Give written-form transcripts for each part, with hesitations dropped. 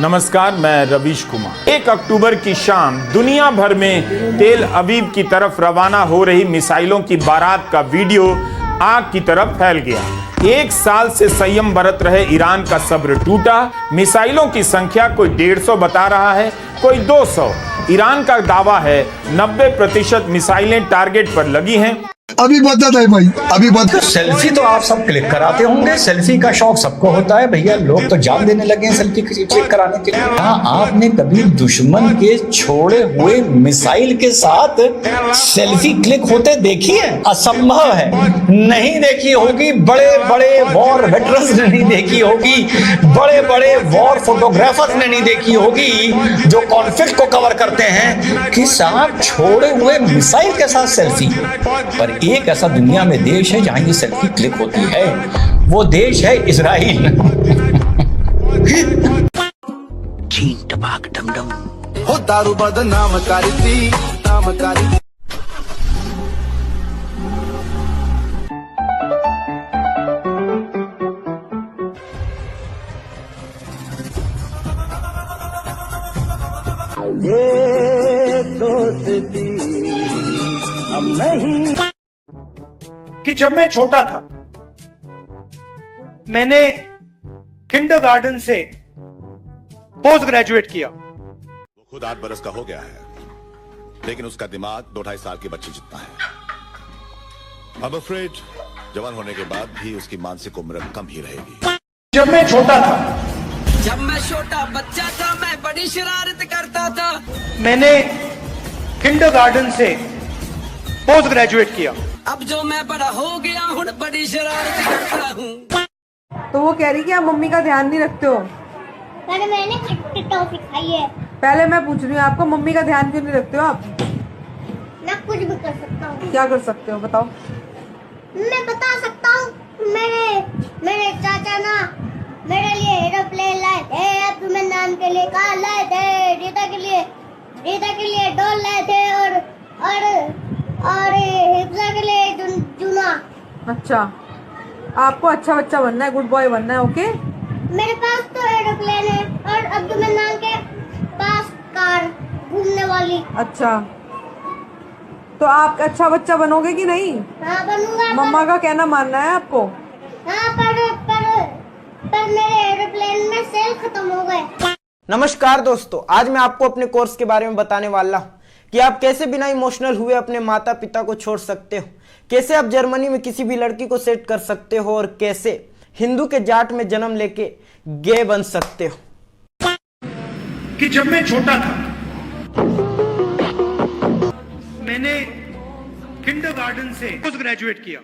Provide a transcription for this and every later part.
नमस्कार, मैं रवीश कुमार। 1 अक्टूबर की शाम दुनिया भर में तेल अवीव की तरफ रवाना हो रही मिसाइलों की बारात का वीडियो आग की तरफ फैल गया। 1 साल से संयम बरत रहे ईरान का सब्र टूटा। मिसाइलों की संख्या कोई 150 बता रहा है, कोई 200। ईरान का दावा है 90% मिसाइलें टारगेट पर लगी हैं। अभी बदत है भाई, अभी बदत। सेल्फी तो आप सब क्लिक कराते होंगे, सेल्फी का शौक सबको होता है भैया। लोग तो जान देने लगे हैं सेल्फी क्लिक कराने के लिए। हाँ, आपने कभी दुश्मन के छोड़े हुए मिसाइल के साथ सेल्फी क्लिक होते देखी है? असंभव है, नहीं देखी होगी। बड़े बड़े वॉर वेटरन्स ने नहीं देखी होगी, बड़े बड़े वॉर फोटोग्राफर्स ने नहीं देखी होगी, जो कॉन्फ्लिक्ट को कवर करते हैं कि साथ छोड़े हुए मिसाइल के साथ सेल्फी। पर एक ऐसा दुनिया में देश है जहां ये सेल्फी क्लिक होती है, वो देश है इजराइल। चीन टपाक डमडम हो दारू बदनाम करती, नाम करती। ये दोस्ती हम नहीं कि जब मैं छोटा था मैंने किंडरगार्टन से पोस्ट ग्रेजुएट किया। वो खुद 8 बरस का हो गया है, लेकिन उसका दिमाग 2-2.5 साल के बच्चे जितना है। I'm afraid जवान होने के बाद भी उसकी मानसिक उम्र कम ही रहेगी। जब मैं छोटा बच्चा था मैं बड़ी शरारत करता था। मैंने किंडरगार्टन से पोस्ट ग्रेजुएट किया। अब जो मैं बड़ा हो गया हूँ बड़ी शरारत करता हूँ। तो वो कह रही कि आप मम्मी का ध्यान नहीं रखते हो। पर मैंने खट्टी टॉफी खाई है। पहले मैं पूछ रही हूँ आपको, मम्मी का ध्यान क्यों नहीं रखते हो आप? मैं कुछ भी कर सकता हूँ। क्या कर सकते हो बताओ? मैं बता सकता हूँ। मेरे चाचा ना मेरे लिए एरोप्लेन लाए थे, अब मैं नाम के लिए कार लाए थे, रीता के लिए डॉल लाए थे और हिफ्जा के लिए जूना। अच्छा, आपको अच्छा बच्चा बनना है, गुड बॉय बनना है। ओके, मेरे पास तो एरोप्लेन है और अब्दुल मन्नान के पास कार घूमने वाली। अच्छा, तो आप अच्छा बच्चा बनोगे कि नहीं? हाँ बनूंगा। मम्मा का कहना मानना है आपको? हाँ, पर मेरे एरोप्लेन में सेल खत्म हो गए। नमस्कार दोस्तों, आज मैं आपको अपने कोर्स के बारे में बताने वाला हूँ कि आप कैसे बिना इमोशनल हुए अपने माता पिता को छोड़ सकते हो, कैसे आप जर्मनी में किसी भी लड़की को सेट कर सकते हो, और कैसे हिंदू के जाट में जन्म लेके गे बन सकते हो। कि जब मैं छोटा था मैंने किंडरगार्टन से पोस्ट ग्रेजुएट किया।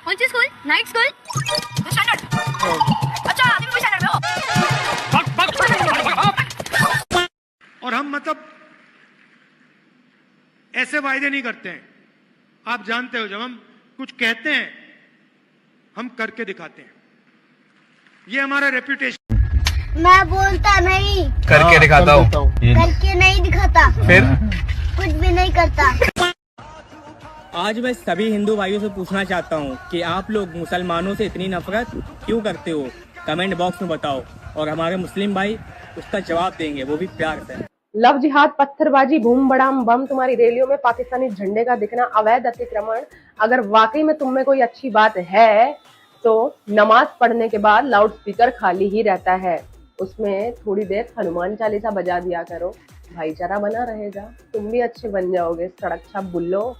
कौन सी स्कूल? Night school? स्टैंडर्ड? अच्छा, अभी कोई स्टैंडर्ड में हो? और हम मतलब ऐसे वायदे नहीं करते हैं। आप जानते हो, जब हम कुछ कहते हैं हम करके दिखाते हैं। ये हमारा रेपुटेशन। मैं बोलता नहीं, करके दिखाता हूँ। करके नहीं दिखाता, फिर कुछ भी नहीं करता। आज मैं सभी हिंदू भाइयों से पूछना चाहता हूँ कि आप लोग मुसलमानों से इतनी नफरत क्यों करते हो? कमेंट बॉक्स में बताओ, और हमारे मुस्लिम भाई उसका जवाब देंगे, वो भी प्यार से। लव जिहाद, पत्थरबाजी, बूम बड़ाम बम, तुम्हारी रैलियों में पाकिस्तानी झंडे का दिखना, अवैध अतिक्रमण। अगर वाकई में तुम में कोई अच्छी बात है तो नमाज पढ़ने के बाद लाउड स्पीकर खाली ही रहता है, उसमें थोड़ी देर हनुमान चालीसा बजा दिया करो, भाईचारा बना रहेगा, तुम भी अच्छे बन जाओगे। सड़क छाप बुल्लो।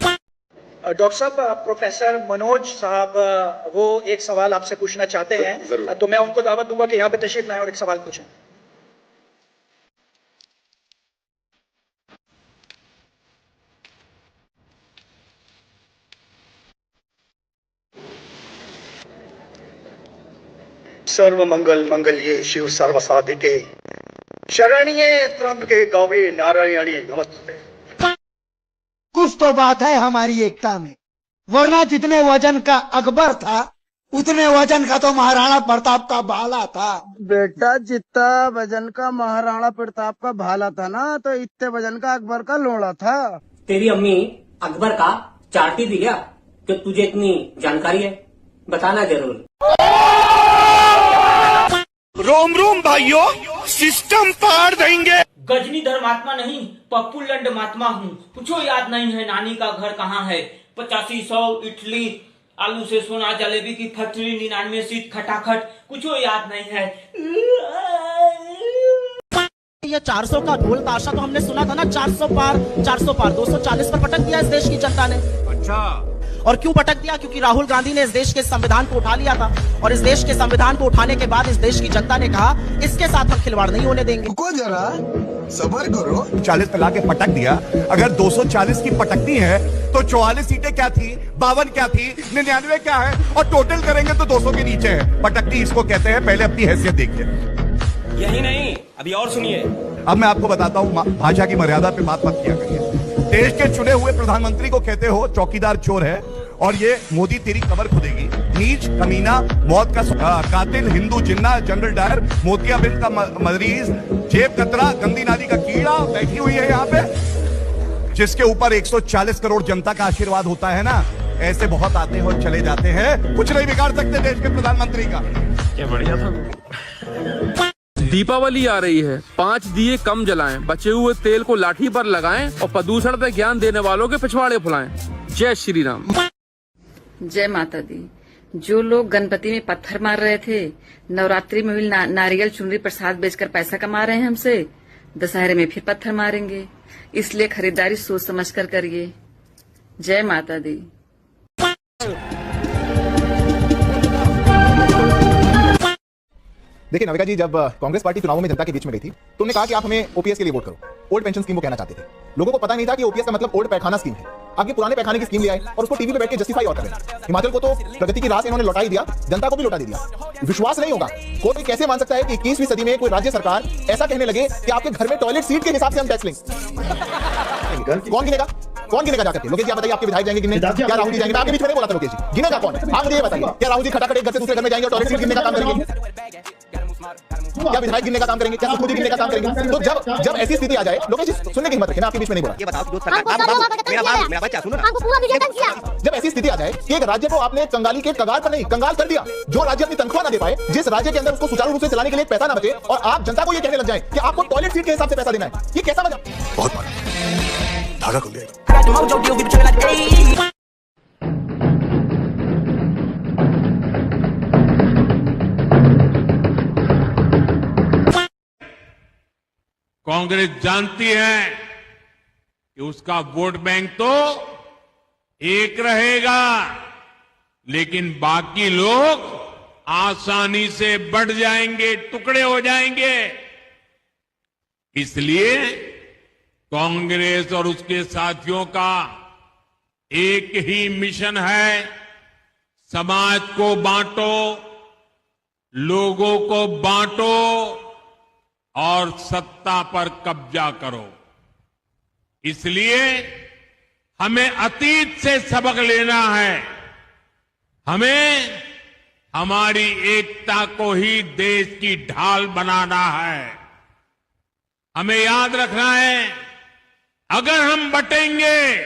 डॉक्टर साहब, प्रोफेसर मनोज साहब वो एक सवाल आपसे पूछना चाहते हैं, तो मैं उनको दावत दूंगा कि यहाँ पे तशरीफ लाएं और एक सवाल पूछें। सर्व मंगल मंगल्ये शिव सर्व साधिके शरण्ये त्र्यंबके गौरी नारायणी नमस्ते। कुछ तो बात है हमारी एकता में, वरना जितने वजन का अकबर था उतने वजन का तो महाराणा प्रताप का भाला था। बेटा जितना वजन का महाराणा प्रताप का भाला था ना, तो इतने वजन का अकबर का लोड़ा था। तेरी अम्मी अकबर का चार्टी दी क्या कि तुझे इतनी जानकारी है? बताना जरूर। रोम रोम भाइयों, सिस्टम पार देंगे। गजनी धर्मात्मा नहीं, पप्पू लंड महात्मा हूँ। कुछ याद नहीं है नानी का घर कहाँ है। 85 100 इडली, आलू से सोना, जलेबी की फैक्ट्री, 99 सीट खटाखट, कुछ याद नहीं है। ये 400 का ढोल ताशा तो हमने सुना था ना, 400 पार 240 पर पटक दिया इस देश की जनता ने। अच्छा, और क्यों पटक दिया? क्योंकि राहुल गांधी ने इस देश के संविधान को उठा लिया था, और इस देश के संविधान को उठाने के बाद इस देश की जनता ने कहा इसके साथ हम खिलवाड़ नहीं होने देंगे। रुको जरा, सब्र करो। 40 पे लाके पटक दिया। अगर 240 की पटकनी है तो 44 सीटें क्या थी, 52 क्या थी, 99 क्या है, और टोटल करेंगे तो 200 के नीचे है। पटकनी इसको कहते हैं। पहले अपनी हैसियत देखिए। यही नहीं, अभी और सुनिए। अब मैं आपको बताता हूँ, भाषा की मर्यादा पे बात मत किया करिए। देश के चुने हुए प्रधानमंत्री को कहते हो चौकीदार चोर है, और ये मोदी तेरी कमर खुदेगी। नीच, कमीना, मौत का कातिल, हिंदू जिन्ना, जनरल डायर, मोतियाबिंद का मरीज, जेब कतरा, गंदी नाली का कीड़ा बैठी हुई है यहाँ पे, जिसके ऊपर 140 करोड़ जनता का आशीर्वाद होता है ना। ऐसे बहुत आते हैं और चले जाते हैं, कुछ नहीं बिगाड़ सकते देश के प्रधानमंत्री का। क्या बढ़िया था। दीपावली आ रही है, 5 दिए कम जलाएं, बचे हुए तेल को लाठी पर लगाएं और प्रदूषण पे ज्ञान देने वालों के पिछवाड़े फुलाएं। जय श्री राम। जय माता दी। जो लोग गणपति में पत्थर मार रहे थे, नवरात्रि में भी नारियल चुनरी प्रसाद बेचकर पैसा कमा रहे हैं हमसे, दशहरे में फिर पत्थर मारेंगे। इसलिए खरीदारी सोच समझ कर करिए। जय माता दी। देखिए नविका जी, जब कांग्रेस पार्टी चुनावों में जनता के बीच में गई थी, तुमने कहा कि आप हमें ओपीएस के लिए वोट करो। ओल्ड पेंशन स्कीम को कहना चाहते थे। लोगों को पता नहीं था कि ओपीएस का मतलब ओल्ड पैखाना स्कीम है। आपके पुराने पैखाने की स्कीम ले आए और उसको टीवी पे बैठ के जस्टिफाई और कर रहे हैं। हिमाचल को तो प्रगति की राह से इन्होंने लौटा ही दिया, जनता को भी लौटा दिया। विश्वास नहीं होगा, कोई कैसे मान सकता है कि 21वीं सदी में कोई राज्य सरकार ऐसा कहने लगे कि आपके घर में टॉयलेट सीट के हिसाब से हम टैक्स लेंगे। कौन गिनेगा? कौन गिनेगा जाकर? लोकेश जी आप बताइए, आपके विधायक जाएंगे गिनने? क्या राहुल जी जाएंगे? आपके बीच में नहीं बोला था लोकेश जी, गिनेगा कौन? आप मुझे ये बताइए, क्या राहुल जी खटाखट एक घर से दूसरे घर में जाएंगे और टॉयलेट सीट गिनने का काम करेंगे? क्या विधायक गिनने का काम करेंगे? क्या सुखमुदी गिनने का काम करेंगे? तो जब ऐसी स्थिति आ जाए, लोकेश जी सुनने की हिम्मत रखें, आपके बीच में नहीं बोला। ये बताओ, मेरा बच्चा सुनो ना, जब ऐसी स्थिति आ जाए कि एक राज्य को आपने कंगाली के कगार पर नहीं, कंगाल कर दिया, जो राज्य अपनी तनख्वाह ना दे पाए, जिस राज्य के अंदर उसको सुचारू रूप से चलाने के लिए पैसा ना बचे, और आप जनता को ये कहने लग जाए कि आपको टॉयलेट सीट के हिसाब से पैसा देना है, ये कैसा मजा? बहुत धागा खुल गया। कांग्रेस जानती है कि उसका वोट बैंक तो एक रहेगा, लेकिन बाकी लोग आसानी से बढ़ जाएंगे, टुकड़े हो जाएंगे। इसलिए कांग्रेस और उसके साथियों का एक ही मिशन है, समाज को बांटो, लोगों को बांटो और सत्ता पर कब्जा करो। इसलिए हमें अतीत से सबक लेना है। हमें हमारी एकता को ही देश की ढाल बनाना है। हमें याद रखना है, अगर हम बटेंगे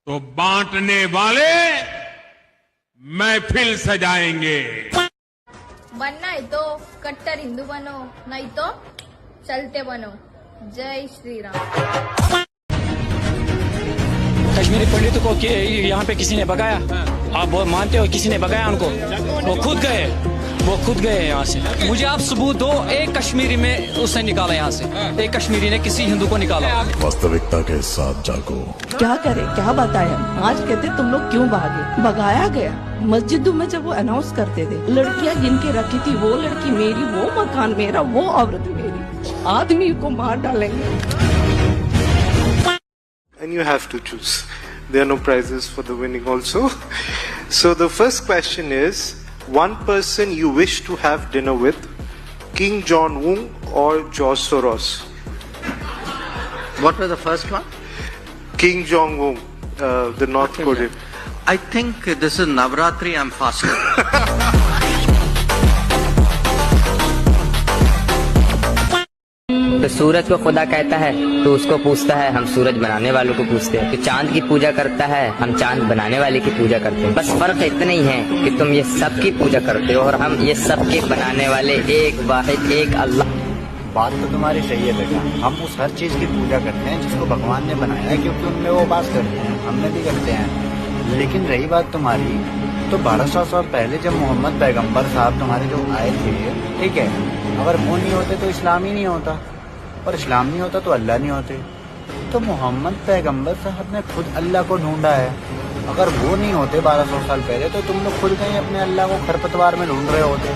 तो बांटने वाले महफिल सजाएंगे। बनना है तो कट्टर हिंदू बनो, नहीं तो चलते बनो। जय श्री राम। कश्मीरी पंडितों को यहाँ पे किसी ने भगाया? आप वो मानते हो किसी ने भगाया उनको? वो खुद गए यहाँ से। मुझे आप सबूत दो, एक कश्मीरी में उसने निकाला यहाँ से, एक कश्मीरी ने किसी हिंदू को निकाला। वास्तविकता के साथ जागो। क्या करे, क्या बताएं हम? आज कहते तुम लोग क्यों भागे? भगाया गया। मस्जिदों में जब वो अनाउंस करते थे, लड़कियां गिन के रखी थी, वो लड़की मेरी, वो मकान मेरा, वो औरत मेरी, आदमी को मार डालेंगे। And you have to choose. There are no prizes for the winning also. So the first question is, one person you wish to have dinner with, Kim Jong-un or George Soros? What was the first one? Kim Jong-un, the North Korean. I think this is Navratri, I'm fasting. तो सूरज को खुदा कहता है तो उसको पूछता है, हम सूरज बनाने वालों को पूछते हैं। तो चांद की पूजा करता है, हम चांद बनाने वाले की पूजा करते हैं। बस फर्क इतना ही है कि तुम ये सब की पूजा करते हो और हम ये सब के बनाने वाले एक वाहिद एक अल्लाह। बात तो तुम्हारी सही है बेटा, हम उस हर चीज की पूजा करते हैं जिसको भगवान ने बनाया है, क्योंकि उनमें वो वास करते हैं, हमने भी करते हैं। लेकिन रही बात तुम्हारी, तो 1200 साल पहले जब मोहम्मद पैगंबर साहब तुम्हारे जो आए थे, ठीक है, अगर वो नहीं होते तो इस्लाम ही नहीं होता, और इस्लाम नहीं होता तो अल्लाह नहीं होते। तो मोहम्मद पैगंबर साहब ने खुद अल्लाह को ढूंढा है। अगर वो नहीं होते 1200 साल पहले, तो तुम लोग खुद कहीं अपने अल्लाह को खरपतवार में ढूंढ रहे होते।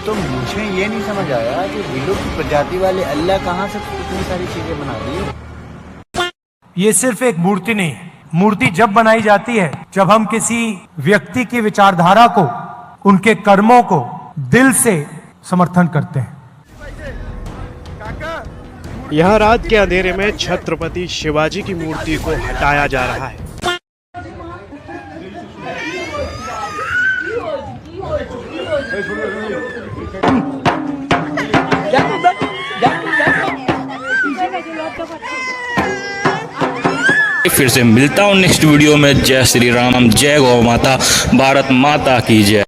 तो मुझे ये नहीं समझ आया कि विलुप्त प्रजाति वाले अल्लाह कहाँ से इतनी सारी चीजें बना दी। ये सिर्फ एक मूर्ति नहीं है। मूर्ति जब बनाई जाती है जब हम किसी व्यक्ति की विचारधारा को, उनके कर्मों को दिल से समर्थन करते हैं। यहाँ रात के अंधेरे में छत्रपति शिवाजी की मूर्ति को हटाया जा रहा है। फिर से मिलता हूँ नेक्स्ट वीडियो में। जय श्री राम, जय गौ माता, भारत माता की जय।